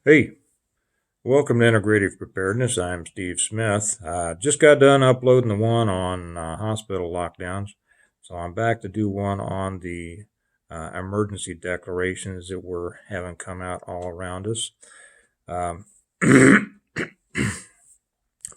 Hey, welcome to Integrative Preparedness. I'm Steve Smith. Just got done uploading the one on hospital lockdowns, so I'm back to do one on the emergency declarations that we're having come out all around us. Um,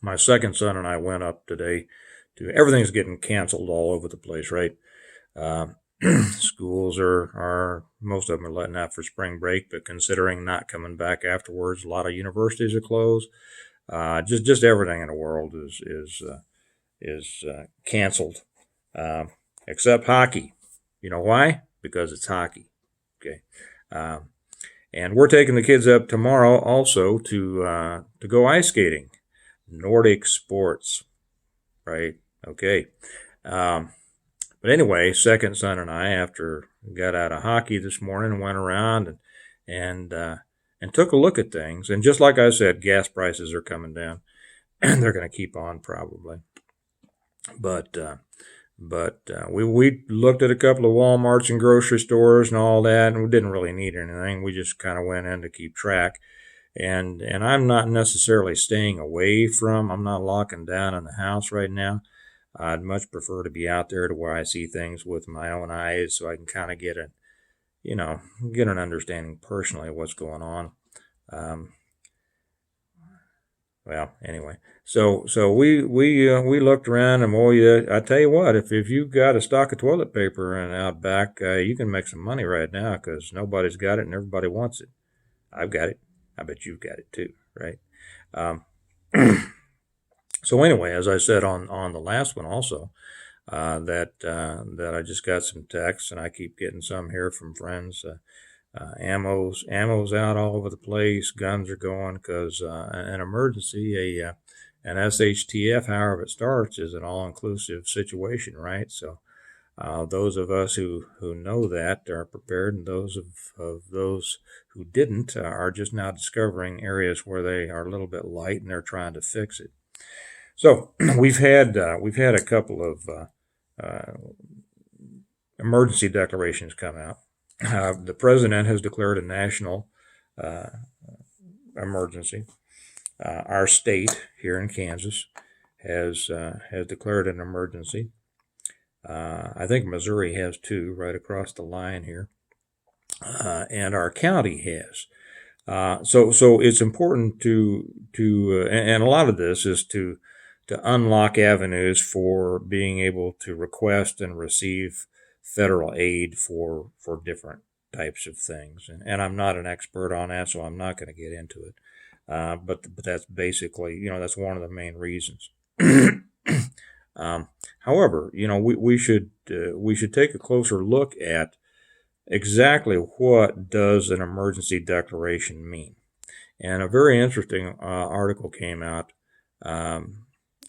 my second son and I went up today to everything's getting canceled all over the place, right? Uh, schools are most of them are letting out for spring break, but considering not coming back afterwards, a lot of universities are closed. Just everything in the world is canceled, uh, except hockey. You know why? Because it's hockey. Okay, um, and we're taking the kids up tomorrow also to go ice skating, Nordic sports. Right? Okay. Um, but anyway, second son and I, after we got out of hockey this morning, went around and took a look at things. And just like I said, gas prices are coming down, and they're going to keep on probably. But we looked at a couple of WalMarts and grocery stores and all that, and we didn't really need anything. We just kind of went in to keep track. And I'm not necessarily staying away from. I'm not locking down in the house right now. I'd much prefer to be out there to where I see things with my own eyes, so I can kind of get an understanding personally of what's going on. Um, well, anyway, so we looked around, and boy, I tell you what, if you've got a stock of toilet paper and out back, you can make some money right now because nobody's got it and everybody wants it. I've got it. I bet you've got it too, right? Um, so anyway, as I said on the last one also, that I just got some texts, and I keep getting some here from friends. Ammo's out all over the place. Guns are going because an emergency, an SHTF, however it starts, is an all-inclusive situation, right? So those of us who know that are prepared, and of those who didn't are just now discovering areas where they are a little bit light, and they're trying to fix it. So we've had a couple of emergency declarations come out. The president has declared a national uh, emergency. Our state here in Kansas has declared an emergency. I think Missouri has too, right across the line here, and our county has. So it's important and a lot of this is to unlock avenues for being able to request and receive federal aid for different types of things. And I'm not an expert on that, so I'm not going to get into it. But that's basically, that's one of the main reasons. However, we should take a closer look at exactly what does an emergency declaration mean. And a very interesting article came out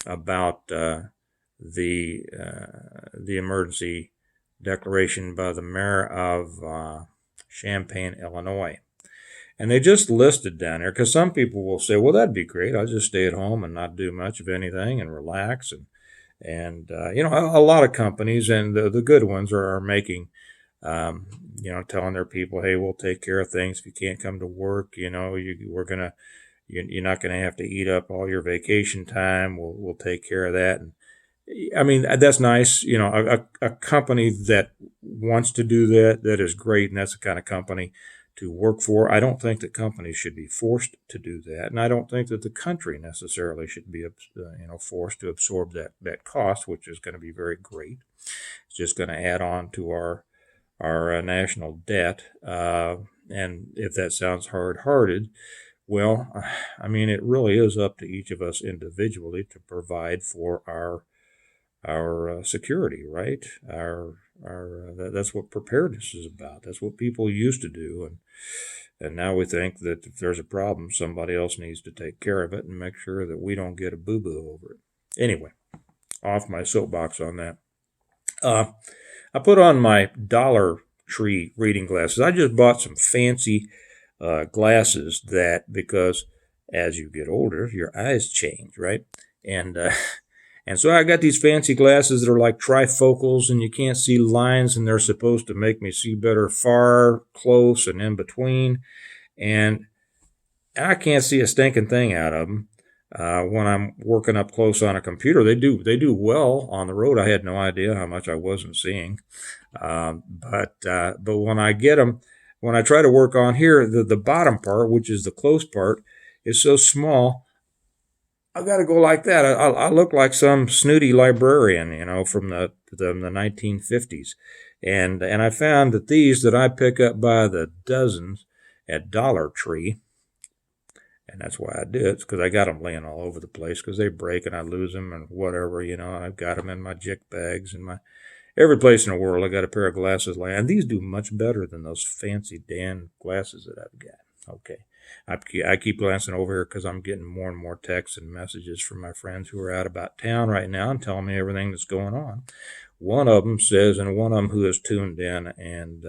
about the emergency declaration by the mayor of Champaign, Illinois. And they just listed down there, because some people will say, well, that'd be great. I'll just stay at home and not do much of anything and relax. And a lot of companies, and the good ones, are making, telling their people, hey, we'll take care of things if you can't come to work. You're not going to have to eat up all your vacation time. We'll take care of that. And I mean, that's nice. A company that wants to do that is great, and that's the kind of company to work for. I don't think that companies should be forced to do that, and I don't think that the country necessarily should be, forced to absorb that cost, which is going to be very great. It's just going to add on to our national debt, and if that sounds hard-hearted, well, I mean, it really is up to each of us individually to provide for our security, right? That's what preparedness is about. That's what people used to do, and now we think that if there's a problem, somebody else needs to take care of it and make sure that we don't get a boo-boo over it. Anyway, off my soapbox on that. I put on my Dollar Tree reading glasses. I just bought some fancy glasses because as you get older, your eyes change, right? And so I got these fancy glasses that are like trifocals, and you can't see lines, and they're supposed to make me see better far, close, and in between. And I can't see a stinking thing out of them. When I'm working up close on a computer, they do well on the road. I had no idea how much I wasn't seeing. But when I get them, when I try to work on here, the bottom part, which is the close part, is so small. I got to go like that. I look like some snooty librarian, from the 1950s. And I found that these that I pick up by the dozens at Dollar Tree, and that's why I do it, because I got them laying all over the place because they break and I lose them and whatever, I've got them in my jick bags and my every place in the world. I got a pair of glasses laying. And these do much better than those fancy Dan glasses that I've got. Okay. I keep glancing over here because I'm getting more and more texts and messages from my friends who are out about town right now and telling me everything that's going on. One of them says, and one of them who is tuned in and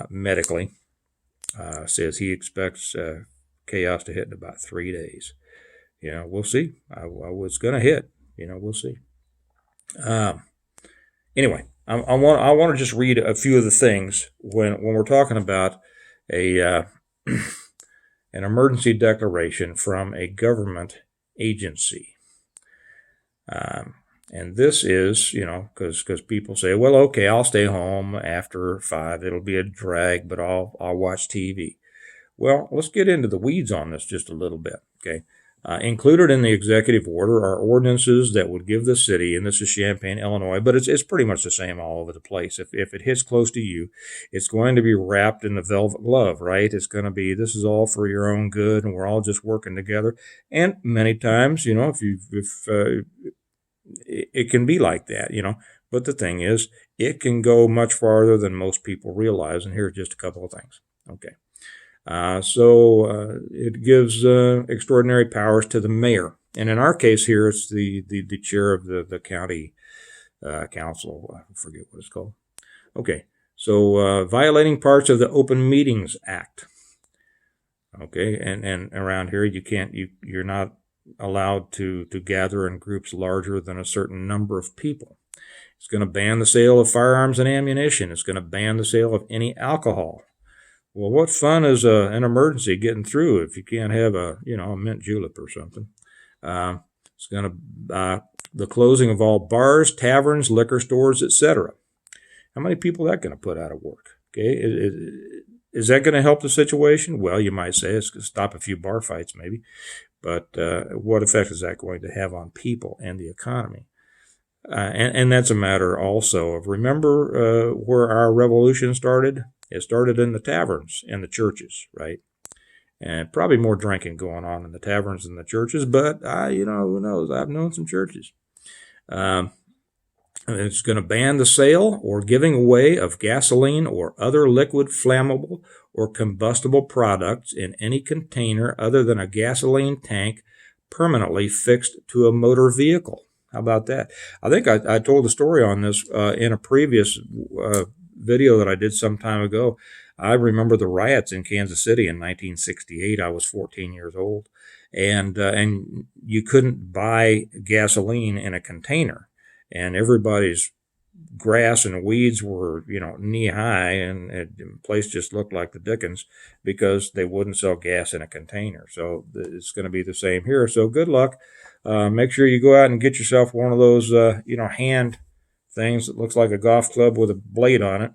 medically says he expects chaos to hit in about 3 days. We'll see. It's going to hit. We'll see. Anyway, I want to just read a few of the things when we're talking about a an emergency declaration from a government agency. And this is, because people say, well, okay, I'll stay home after 5. It'll be a drag, but I'll watch TV. Well, let's get into the weeds on this just a little bit, okay? Included in the executive order are ordinances that would give the city, and this is Champaign, Illinois, but it's pretty much the same all over the place. If it hits close to you, it's going to be wrapped in the velvet glove, right? It's going to be, this is all for your own good, and we're all just working together. And many times, it can be like that, But the thing is, it can go much farther than most people realize, and here are just a couple of things, okay? So it gives extraordinary powers to the mayor. And in our case here, it's the chair of the county council. I forget what it's called. Okay, so violating parts of the Open Meetings Act. Okay, and around here you're not allowed to gather in groups larger than a certain number of people. It's going to ban the sale of firearms and ammunition. It's going to ban the sale of any alcohol. Well, what fun is an emergency getting through if you can't have a mint julep or something? It's going to the closing of all bars, taverns, liquor stores, etc. How many people is that going to put out of work? Okay, is that going to help the situation? Well, you might say it's going to stop a few bar fights, maybe, but what effect is that going to have on people and the economy? And that's a matter also of remember where our revolution started. It started in the taverns and the churches, right? And probably more drinking going on in the taverns than the churches, but who knows? I've known some churches. It's going to ban the sale or giving away of gasoline or other liquid, flammable, or combustible products in any container other than a gasoline tank permanently fixed to a motor vehicle. How about that? I think I told a story on this in a previous video that I did some time ago. I remember the riots in Kansas City in 1968. I was 14 years old, and you couldn't buy gasoline in a container, and everybody's grass and weeds were knee high, and the place just looked like the dickens because they wouldn't sell gas in a container. So it's going to be the same here. So good luck. Make sure you go out and get yourself one of those hand things that looks like a golf club with a blade on it.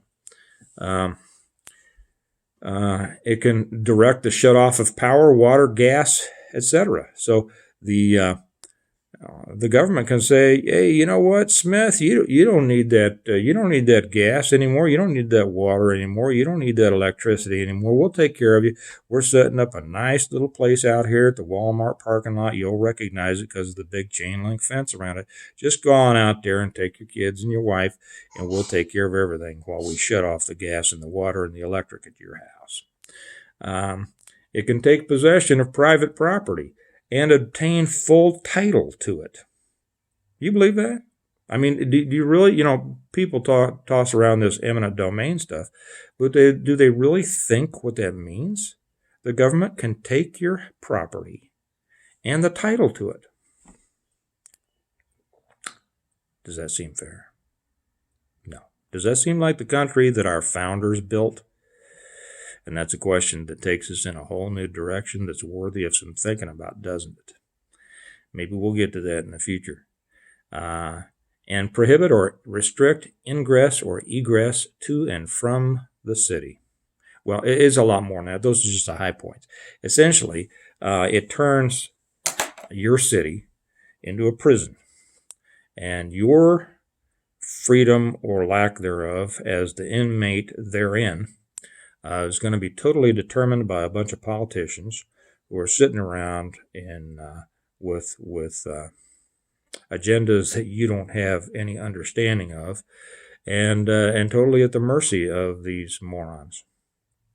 It can direct the shutoff of power, water, gas, etc. So the government can say, hey, you know what, Smith, you don't need that. You don't need that gas anymore. You don't need that water anymore. You don't need that electricity anymore. We'll take care of you. We're setting up a nice little place out here at the Walmart parking lot. You'll recognize it because of the big chain link fence around it. Just go on out there and take your kids and your wife, and we'll take care of everything while we shut off the gas and the water and the electric at your house. It can take possession of private property and obtain full title to it. You believe that? I mean, do you really, people toss around this eminent domain stuff, but do they really think what that means? The government can take your property and the title to it. Does that seem fair? No. Does that seem like the country that our founders built? And that's a question that takes us in a whole new direction that's worthy of some thinking about, doesn't it? Maybe we'll get to that in the future. And prohibit or restrict ingress or egress to and from the city. Well, it is a lot more than that. Those are just the high points. Essentially, it turns your city into a prison, and your freedom or lack thereof as the inmate therein is going to be totally determined by a bunch of politicians who are sitting around with agendas that you don't have any understanding of, and totally at the mercy of these morons.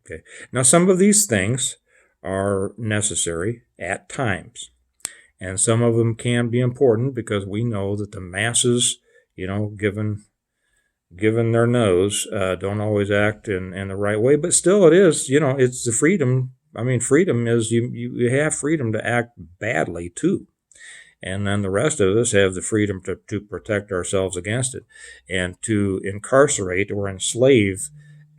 Okay. Now, some of these things are necessary at times, and some of them can be important because we know that the masses, given their nose, don't always act in the right way. But still, it is, it's the freedom. I mean, freedom is you have freedom to act badly too. And then the rest of us have the freedom to protect ourselves against it, and to incarcerate or enslave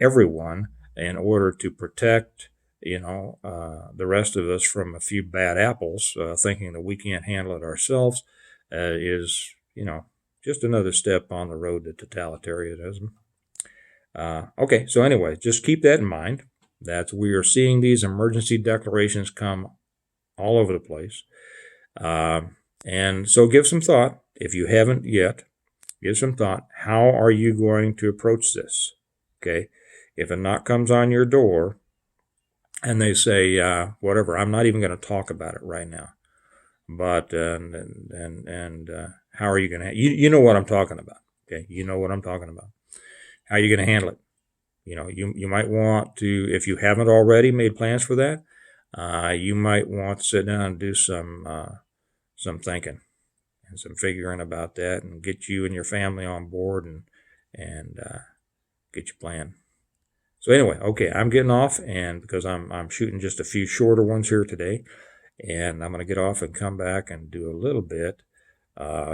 everyone in order to protect, the rest of us from a few bad apples, thinking that we can't handle it ourselves, is, just another step on the road to totalitarianism. Okay, so anyway, just keep that in mind, that we are seeing these emergency declarations come all over the place. And so give some thought, if you haven't yet, give some thought. How are you going to approach this? Okay, if a knock comes on your door and they say, whatever, I'm not even going to talk about it right now, but how are you going to, you know what I'm talking about, okay? You know what I'm talking about. How are you going to handle it? You might want to, if you haven't already made plans for that, you might want to sit down and do some thinking and some figuring about that, and get you and your family on board, and get your plan. So anyway, okay, I'm getting off, and because I'm shooting just a few shorter ones here today, and I'm going to get off and come back and do a little bit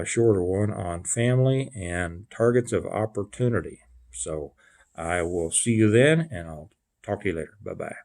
shorter one on family and targets of opportunity. So I will see you then, and I'll talk to you later. Bye-bye.